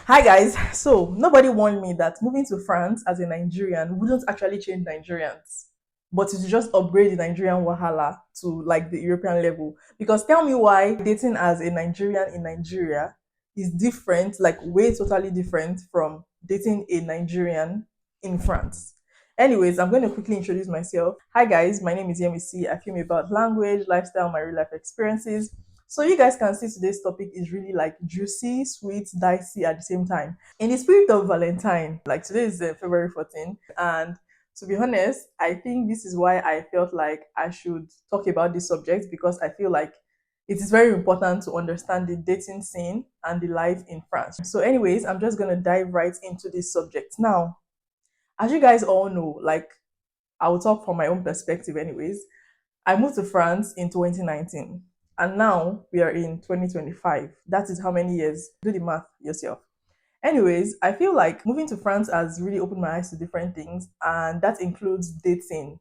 Hi guys. So nobody warned me that moving to France as a Nigerian wouldn't actually change Nigerians, but it would just upgrade the Nigerian wahala to like the European level. Because tell me why dating as a Nigerian in Nigeria is different, like way totally different from dating a Nigerian in France. Anyways, I'm going to quickly introduce myself. Hi guys, my name is Yemisi. I film about language, lifestyle, my real life experiences. So you guys can see today's topic is really like juicy, sweet, dicey at the same time. In the spirit of Valentine, like today is February 14th, and to be honest, I think this is why I felt like I should talk about this subject because I feel like it is very important to understand the dating scene and the life in France. So, anyways, I'm just gonna dive right into this subject. Now, as you guys all know, like I will talk from my own perspective, anyways. I moved to France in 2019 and now we are in 2025. That is how many years? Do the math yourself. Anyways, I feel like moving to France has really opened my eyes to different things, and that includes dating,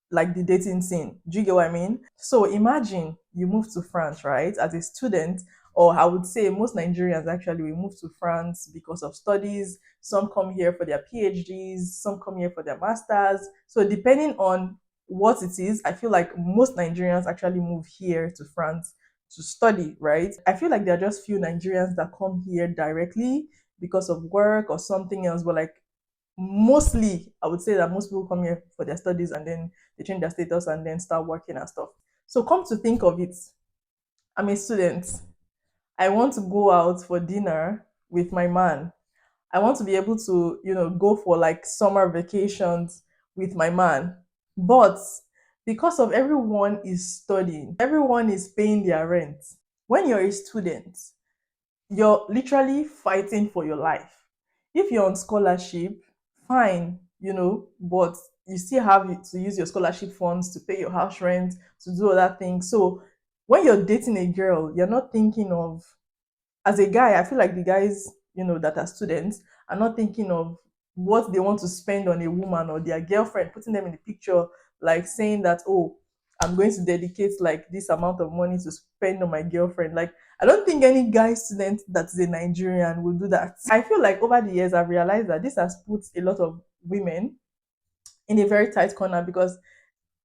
like the dating scene. Do you get what I mean? So imagine you move to France, right, as a student, or I would say most Nigerians actually we move to France because of studies. Some come here for their PhDs, some come here for their masters. So depending on what it is, I feel like most Nigerians actually move here to France to study, right? I feel like there are just few Nigerians that come here directly because of work or something else, but like mostly I would say that most people come here for their studies and then they change their status and then start working and stuff. So come to think of it, I'm a student. I want to go out for dinner with my man. I want to be able to, go for like summer vacations with my man. But because of everyone is studying, everyone is paying their rent. When you're a student, you're literally fighting for your life. If you're on scholarship, fine, but you still have to use your scholarship funds to pay your house rent, to do other things. So when you're dating a girl, you're not thinking of, as a guy, I feel like the guys, that are students are not thinking of what they want to spend on a woman or their girlfriend, putting them in the picture, like saying that, oh, I'm going to dedicate like this amount of money to spend on my girlfriend. Like, I don't think any guy student that is a Nigerian will do that. I feel like over the years, I've realized that this has put a lot of women in a very tight corner because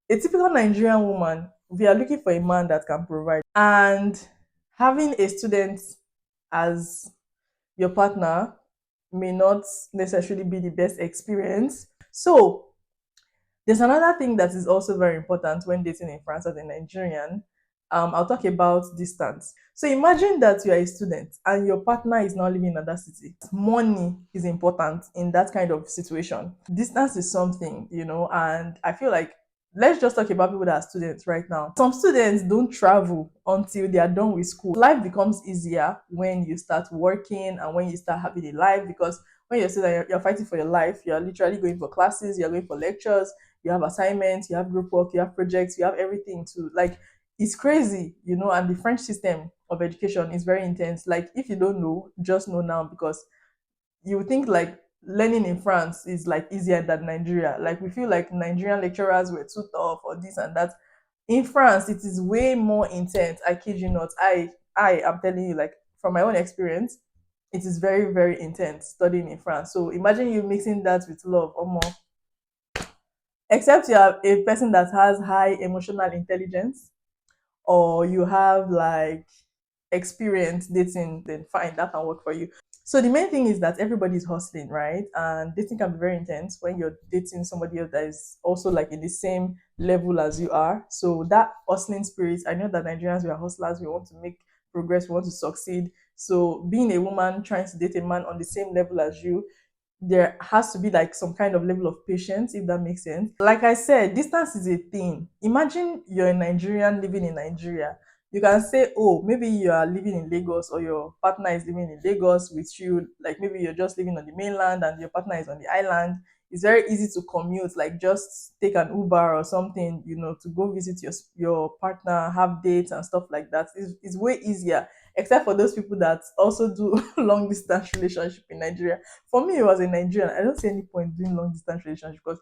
a typical Nigerian woman, we are looking for a man that can provide. And having a student as your partner may not necessarily be the best experience. So, there's another thing that is also very important when dating in France as a Nigerian. I'll talk about distance. So imagine that you are a student and your partner is now living in another city. Money is important in that kind of situation. Distance is something, and I feel like let's just talk about people that are students right now. Some students don't travel until they are done with school. Life becomes easier when you start working and when you start having a life because when you're student, you're fighting for your life. You're literally going for classes, you're going for lectures, you have assignments, you have group work, you have projects, you have everything to like it's crazy, and the French system of education is very intense. Like if you don't know, just know now because you would think like learning in France is like easier than Nigeria. Like we feel like Nigerian lecturers were too tough or this and that. In France, it is way more intense. I kid you not. I am telling you, like from my own experience, it is very, very intense studying in France. So imagine you mixing that with love or more. Except you are a person that has high emotional intelligence or you have like experience dating, then fine, that can work for you. So the main thing is that everybody is hustling, right? And dating can be very intense when you're dating somebody else that is also like in the same level as you are. So that hustling spirit, I know that Nigerians, we are hustlers, we want to make progress, we want to succeed. So being a woman trying to date a man on the same level as you, there has to be like some kind of level of patience, if that makes sense. Like I said, distance is a thing. Imagine you're a Nigerian living in Nigeria. You can say, oh, maybe you are living in Lagos or your partner is living in Lagos with you. Like maybe you're just living on the mainland and your partner is on the island. It's very easy to commute, like just take an Uber or something, to go visit your partner, have dates and stuff like that. It's way easier, except for those people that also do long distance relationship in Nigeria. For me, it was a Nigerian. I don't see any point doing long distance relationship because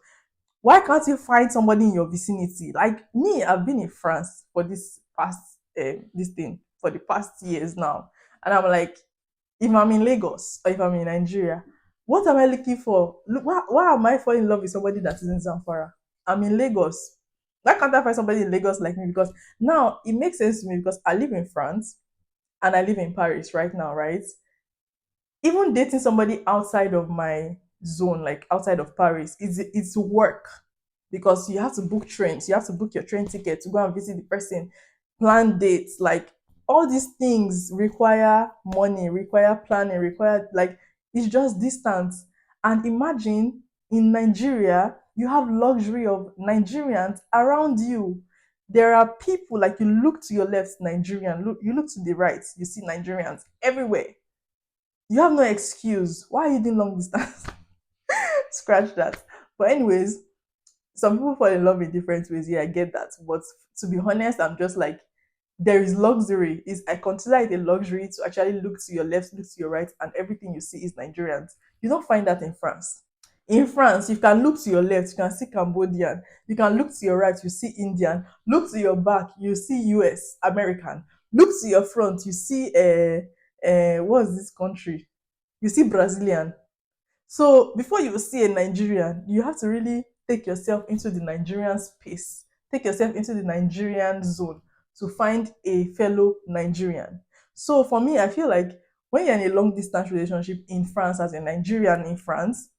why can't you find somebody in your vicinity? Like me, I've been in France for this past this thing for the past years now, and I'm like, If I'm in Lagos or if I'm in Nigeria, what am I looking for? Look, why am I falling in love with somebody that is in Zamfara? I'm in Lagos. Why can't I find somebody in Lagos like me? Because now it makes sense to me because I live in France and I live in Paris right now, right? Even dating somebody outside of my zone, like outside of Paris, it's work because you have to book trains, you have to book your train ticket to go and visit the person, plan dates, like all these things require money, require planning, require like it's just distance. And imagine in Nigeria, you have luxury of Nigerians around you. There are people like you look to your left, Nigerian, look you look to the right, you see Nigerians everywhere. You have no excuse. Why are you doing long distance? Scratch that. But anyways, some people fall in love in different ways. Yeah, I get that. But to be honest, I'm just like there is luxury. Is I consider it a luxury to actually look to your left, look to your right, and everything you see is Nigerians. You don't find that in France. In France, you can look to your left, you can see Cambodian. You can look to your right, you see Indian. Look to your back, you see US, American. Look to your front, you see what's this country? You see Brazilian. So before you see a Nigerian, you have to really take yourself into the Nigerian space, take yourself into the Nigerian zone to find a fellow Nigerian. So for me, I feel like when you're in a long distance relationship in France as a Nigerian in France,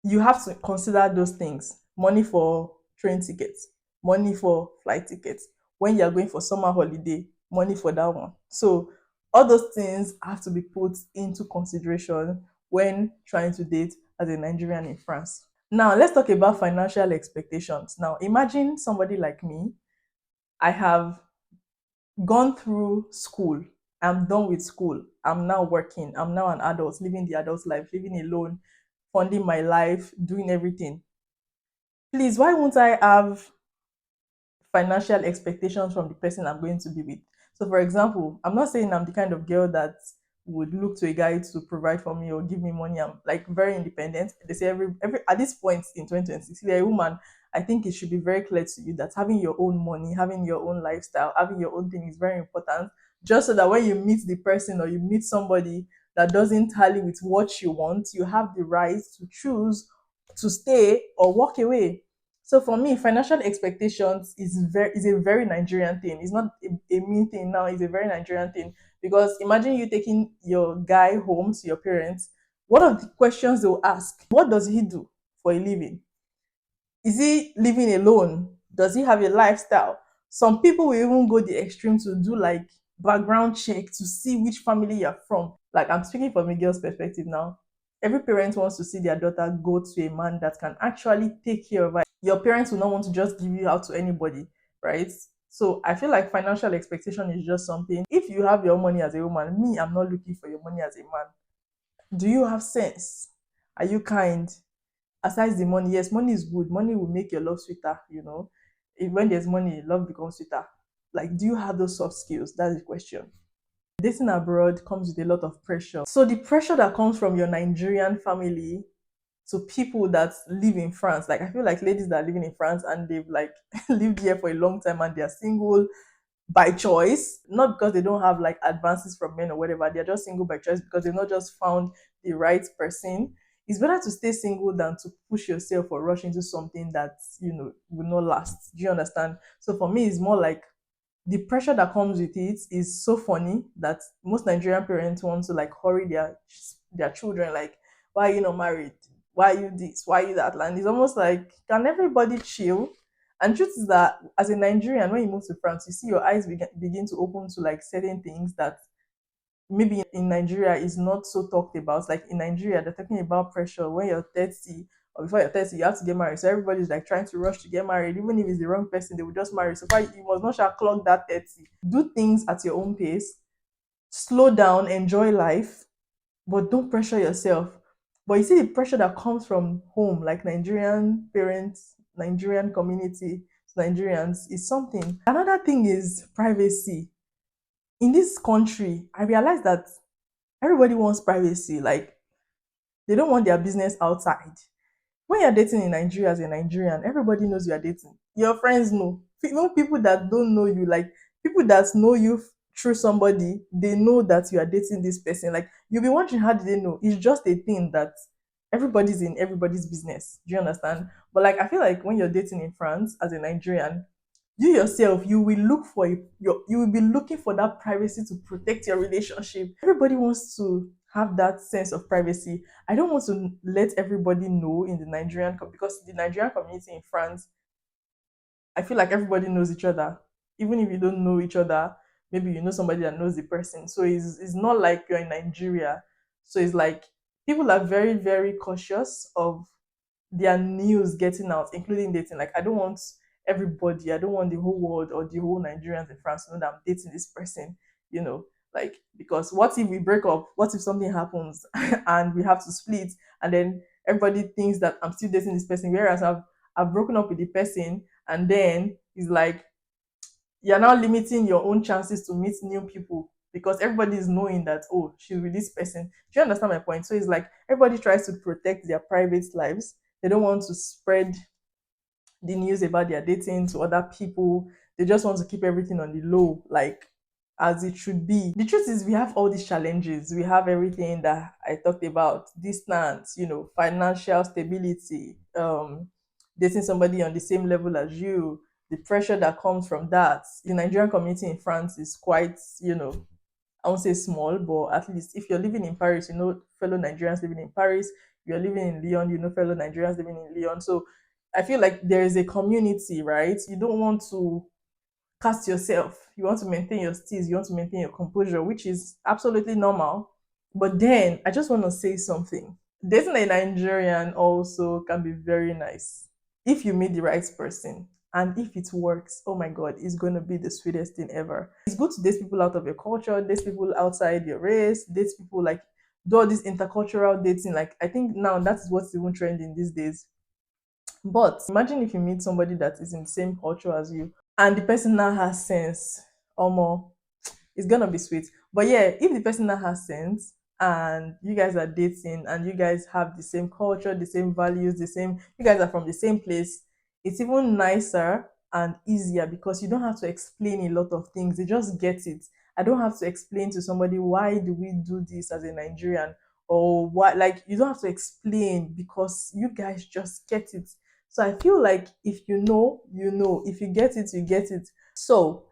you have to consider those things: money for train tickets, money for flight tickets. When you're going for summer holiday, money for that one. So all those things have to be put into consideration when trying to date as a Nigerian in France. Now let's talk about financial expectations. Now imagine somebody like me. I have gone through school. I'm done with school. I'm now working. I'm now an adult, living the adult life, living alone, funding my life, doing everything. Please, why won't I have financial expectations from the person I'm going to be with? So, for example, I'm not saying I'm the kind of girl that would look to a guy to provide for me or give me money. I'm like very independent. They say every at this point in 2026, if you're a woman, I think it should be very clear to you that having your own money, having your own lifestyle, having your own thing is very important. Just so that when you meet the person or you meet somebody that doesn't tally with what you want, you have the right to choose to stay or walk away. So for me, financial expectations is a very Nigerian thing. It's not a mean thing now. It's a very Nigerian thing because imagine you taking your guy home to your parents. One of the questions they'll ask: what does he do for a living? Is he living alone? Does he have a lifestyle? Some people will even go the extreme to do like background check to see which family you're from. Like I'm speaking from a girl's perspective now. Every parent wants to see their daughter go to a man that can actually take care of her. Your parents will not want to just give you out to anybody, right? So I feel like financial expectation is just something. If you have your money as a woman, me, I'm not looking for your money as a man. Do you have sense? Are you kind? Aside the money, yes, money is good. Money will make your love sweeter, you know. When there's money, love becomes sweeter. Like, do you have those soft skills? That's the question. Dating abroad comes with a lot of pressure. So the pressure that comes from your Nigerian family to people that live in France, like I feel like ladies that are living in France and they've like lived here for a long time and they're single by choice, not because they don't have like advances from men or whatever. They're just single by choice because they've not just found the right person. It's better to stay single than to push yourself or rush into something that will not last. Do you understand? So for me, it's more like the pressure that comes with it is so funny that most Nigerian parents want to like hurry their children. Like, why are you not married? Why are you this? Why are you that? And it's almost like, can everybody chill? And truth is that as a Nigerian, when you move to France, you see your eyes begin to open to like certain things that maybe in Nigeria is not so talked about. Like in Nigeria, they're talking about pressure when you're 30 or before you're 30, you have to get married. So everybody's like trying to rush to get married. Even if it's the wrong person, they will just marry. So far, you must not shall clock that 30. Do things at your own pace, slow down, enjoy life, but don't pressure yourself. But you see the pressure that comes from home, like Nigerian parents, Nigerian community, Nigerians, is something. Another thing is privacy. In this country, I realized that everybody wants privacy. Like they don't want their business outside. When you're dating in Nigeria as a Nigerian, everybody knows you are dating. Your friends know. Even people that don't know you, like people that know you through somebody, they know that you are dating this person. Like you'll be wondering how did they know? It's just a thing that everybody's in everybody's business. Do you understand? But like I feel like when you're dating in France as a Nigerian, you yourself, you will look for you will be looking for that privacy to protect your relationship. Everybody wants to have that sense of privacy. I don't want to let everybody know in the because the Nigerian community in France, I feel like everybody knows each other. Even if you don't know each other, maybe you know somebody that knows the person. So it's not like you're in Nigeria. So it's like people are very, very cautious of their news getting out, including dating. Like I don't want everybody, I don't want the whole world or the whole Nigerians in France to know that I'm dating this person, you know. Like because what if we break up? What if something happens and we have to split and then everybody thinks that I'm still dating this person, whereas I've broken up with the person and then it's like you're now limiting your own chances to meet new people because everybody is knowing that oh she's with this person. Do you understand my point? So it's like everybody tries to protect their private lives. They don't want to spread the news about their dating to other people. They just want to keep everything on the low, like as it should be. The truth is, we have all these challenges. We have everything that I talked about: distance, financial stability, dating somebody on the same level as you, the pressure that comes from that. The Nigerian community in France is quite, I won't say small, but at least if you're living in Paris, you know fellow Nigerians living in Paris. You're living in Lyon, you know fellow Nigerians living in Lyon. So I feel like there is a community, right? You don't want to cast yourself. You want to maintain your steez. You want to maintain your composure, which is absolutely normal. But then I just want to say something. Dating a Nigerian also can be very nice if you meet the right person. And if it works, oh my God, it's going to be the sweetest thing ever. It's good to date people out of your culture, date people outside your race, date people like do all this intercultural dating. Like, I think now that's what's even trending these days. But imagine if you meet somebody that is in the same culture as you and the person now has sense or more, it's gonna be sweet. But yeah, if the person now has sense and you guys are dating and you guys have the same culture, the same values, you guys are from the same place, it's even nicer and easier because you don't have to explain a lot of things. They just get it. I don't have to explain to somebody why do we do this as a Nigerian or what, like you don't have to explain because you guys just get it. So I feel like if you know, you know. If you get it, you get it. So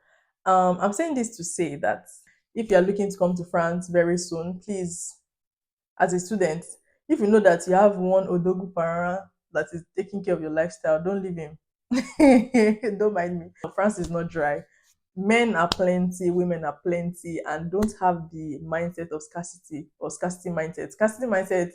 I'm saying this to say that if you're looking to come to France very soon, please, as a student, if you know that you have one Odogu Parara that is taking care of your lifestyle, don't leave him. Don't mind me. France is not dry. Men are plenty, women are plenty, and don't have the mindset of scarcity or scarcity mindset. Scarcity mindset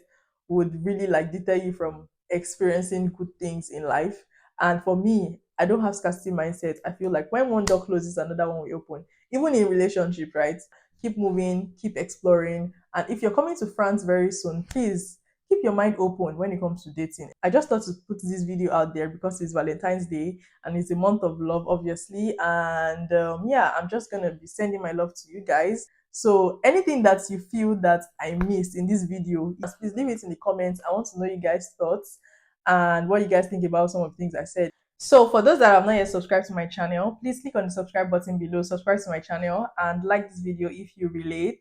would really like deter you from experiencing good things in life. And for me, I don't have scarcity mindset. I feel like when one door closes, another one will open. Even in relationship, right? Keep moving, keep exploring. And if you're coming to France very soon, please keep your mind open when it comes to dating. I just thought to put this video out there because it's Valentine's Day and it's a month of love, obviously. And yeah, I'm just gonna be sending my love to you guys. So anything that you feel that I missed in this video, please leave it in the comments. I want to know you guys' thoughts and what you guys think about some of the things I said. So for those that have not yet subscribed to my channel, please click on the subscribe button below, subscribe to my channel and like this video if you relate.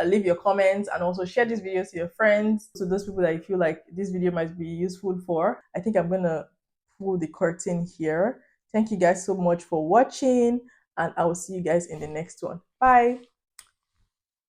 Leave your comments and also share this video to your friends, to those people that you feel like this video might be useful for. I think I'm gonna pull the curtain here. Thank you guys so much for watching and I will see you guys in the next one. Bye.